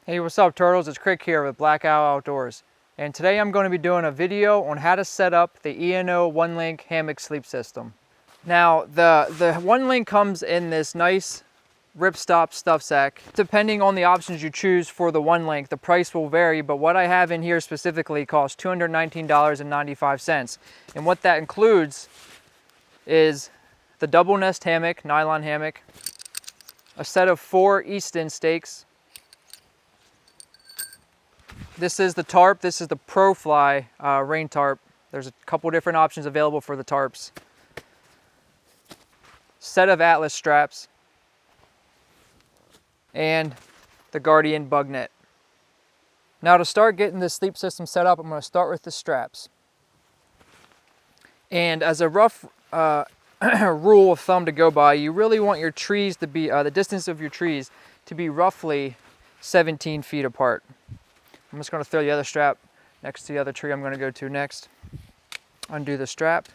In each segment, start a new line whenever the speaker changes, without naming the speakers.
Hey, what's up turtles? It's Krik here with Black Owl Outdoors. And today I'm going to be doing a video on how to set up the ENO Onelink Hammock sleep system. Now, the Onelink comes in this nice ripstop stuff sack. Depending on the options you choose for the Onelink, the price will vary, but what I have in here specifically costs $219.95. And what that includes is the double nest hammock, nylon hammock, a set of 4 Easton stakes. This is the tarp. This is the Pro Fly rain tarp. There's a couple different options available for the tarps. Set of Atlas straps and the Guardian bug net. Now to start getting this sleep system set up, I'm going to start with the straps. And as a rough rule of thumb to go by, you really want your trees to be, the distance of your trees to be roughly 17 feet apart. I'm just going to throw the other strap next to the other tree I'm going to go to next. Undo the strap.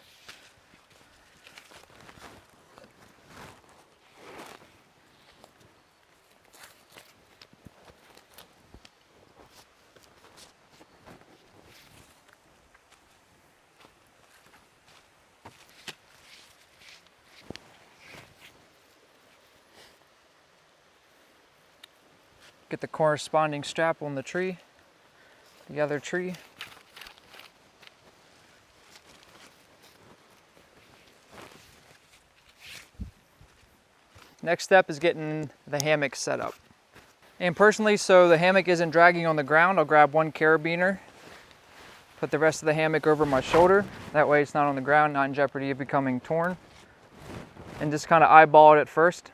Get the corresponding strap on the tree. The other tree. Next step is getting the hammock set up. And personally, so the hammock isn't dragging on the ground, I'll grab one carabiner, put the rest of the hammock over my shoulder. That way it's not on the ground, not in jeopardy of becoming torn. And just kind of eyeball it at first.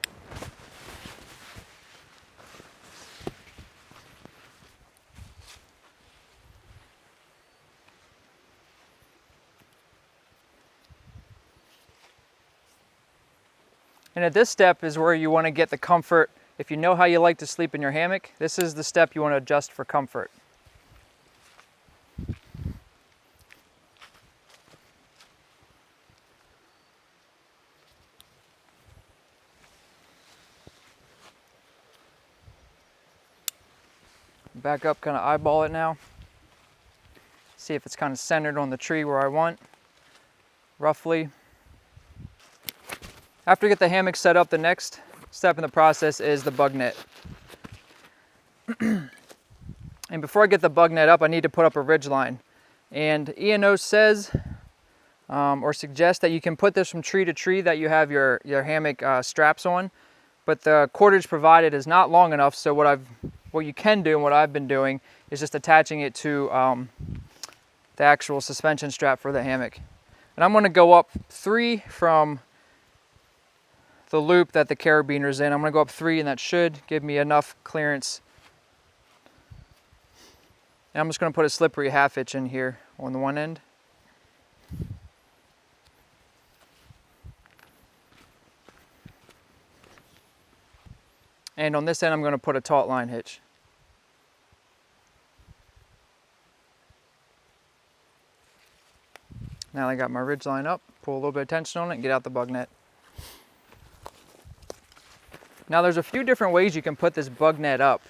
And at this step is where you want to get the comfort. If you know how you like to sleep in your hammock, this is the step you want to adjust for comfort. Back up, kind of eyeball it now. See if it's kind of centered on the tree where I want, roughly. After you get the hammock set up, the next step in the process is the bug net. And before I get the bug net up, I need to put up a ridge line. And ENO says or suggests that you can put this from tree to tree that you have your hammock straps on, but the cordage provided is not long enough. So what you can do and what I've been doing is just attaching it to the actual suspension strap for the hammock. And I'm going to go up 3 from the loop that the carabiner's in. I'm going to go up 3, and that should give me enough clearance. And I'm just going to put a slippery 1/2 inch in here on the one end. And on this end, I'm going to put a taut line hitch. Now I got my ridge line up, pull a little bit of tension on it, and get out the bug net. Now there's a few different ways you can put this bug net up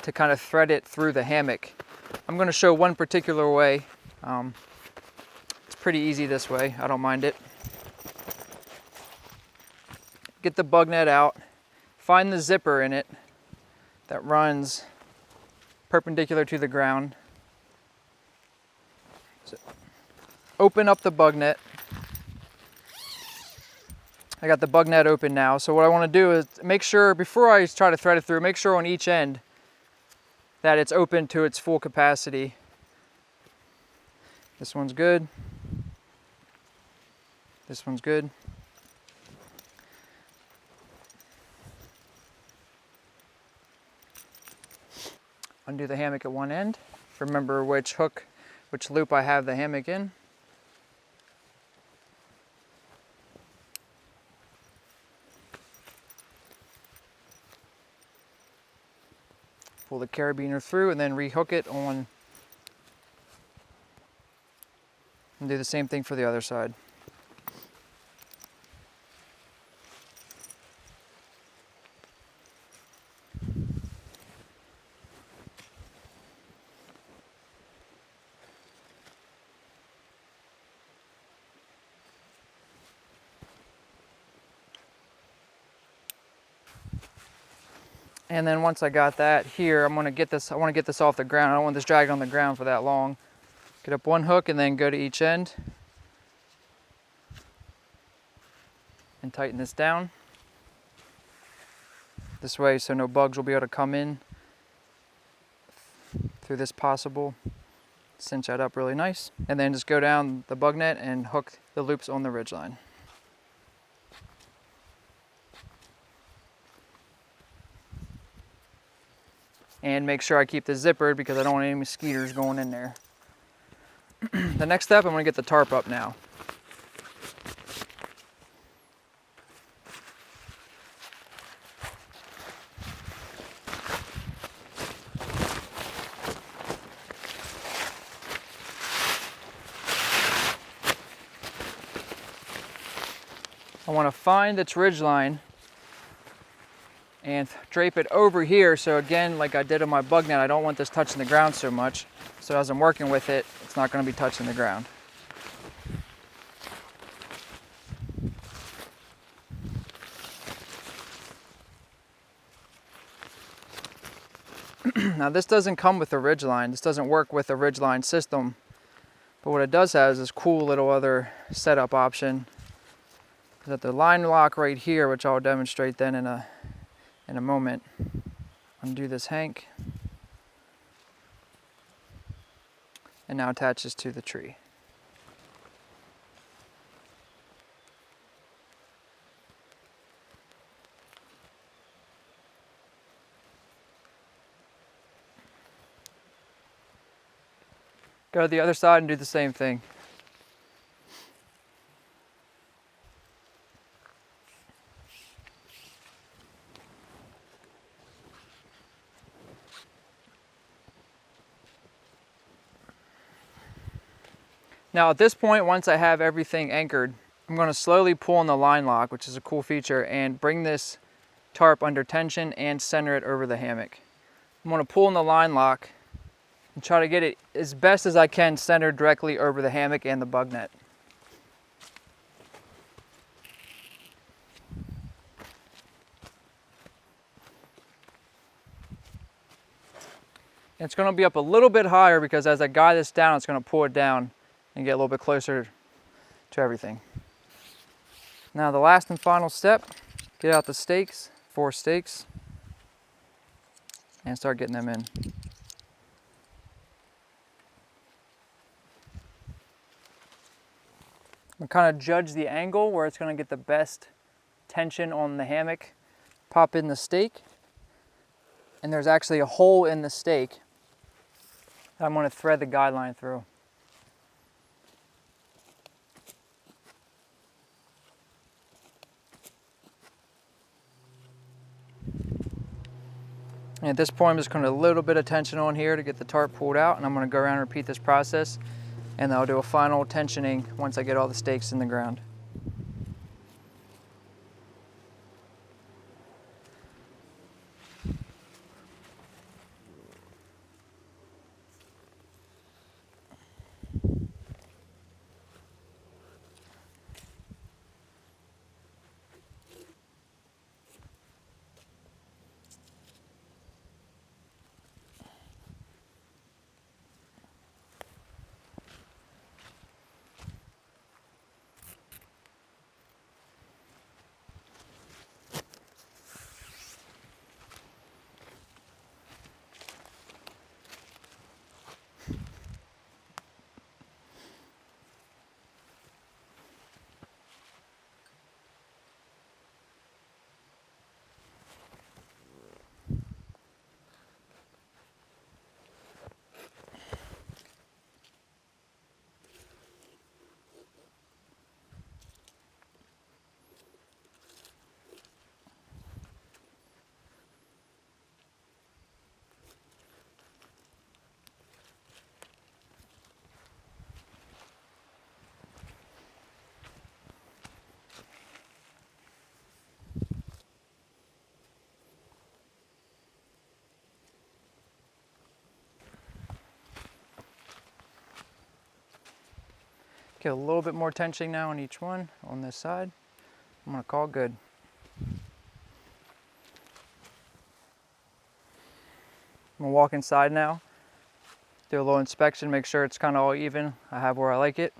to kind of thread it through the hammock. I'm going to show one particular way. It's pretty easy this way, I don't mind it. Get the bug net out, find the zipper in it that runs perpendicular to the ground. So open up the bug net. I got the bug net open now, so what I want to do is make sure, before I try to thread it through, make sure on each end that it's open to its full capacity. This one's good. This one's good. Undo the hammock at one end. Remember which loop I have the hammock in. Pull the carabiner through and then rehook it on, and do the same thing for the other side. And then once I got that here, I want to get this off the ground. I don't want this dragging on the ground for that long. Get up one hook and then go to each end and tighten this down. This way so no bugs will be able to come in through this possible. Cinch that up really nice. And then just go down the bug net and hook the loops on the ridgeline. And make sure I keep this zippered because I don't want any mosquitoes going in there. The next step, I'm going to get the tarp up now. I want to find its ridgeline and drape it over here. So again, like I did on my bug net, I don't want this touching the ground so much. So as I'm working with it, it's not going to be touching the ground. Now this doesn't come with a ridgeline. This doesn't work with a ridgeline system. But what it does have is this cool little other setup option. That the line lock right here, which I'll demonstrate then in a moment. Undo this hank. And now attaches to the tree. Go to the other side and do the same thing. Now at this point, once I have everything anchored, I'm going to slowly pull on the line lock, which is a cool feature, and bring this tarp under tension and center it over the hammock. I'm going to pull on the line lock and try to get it as best as I can centered directly over the hammock and the bug net. And it's going to be up a little bit higher because as I guide this down, it's going to pull it down and get a little bit closer to everything. Now the last and final step, get out the stakes, 4 stakes, and start getting them in. I'm kind of judge the angle where it's going to get the best tension on the hammock. Pop in the stake, and there's actually a hole in the stake that I'm going to thread the guideline through. And at this point, I'm just going to a little bit of tension on here to get the tarp pulled out, and I'm going to go around and repeat this process, and then I'll do a final tensioning once I get all the stakes in the ground. Get a little bit more tension now on each one on this side. I'm going to call it good. I'm gonna walk inside now, do a little inspection, make sure it's kind of all even. I have where I like it.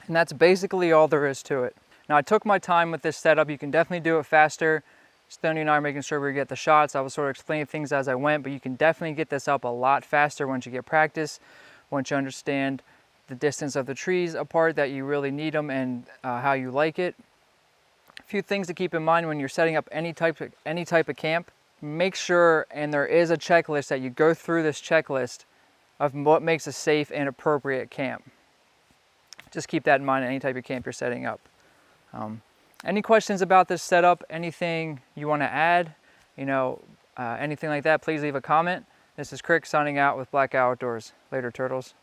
And that's basically all there is to it. Now I took my time with this setup. You can definitely do it faster. Stony and I are making sure we get the shots. I was sort of explaining things as I went, but you can definitely get this up a lot faster once you get practice, once you understand the distance of the trees apart that you really need them and how you like it. A few things to keep in mind when you're setting up any type of camp. Make sure, and there is a checklist, that you go through this checklist of what makes a safe and appropriate camp. Just keep that in mind in any type of camp you're setting up. Any questions about this setup, anything you want to add, anything like that, please leave a comment. This is Krik signing out with Black Outdoors. Later, turtles.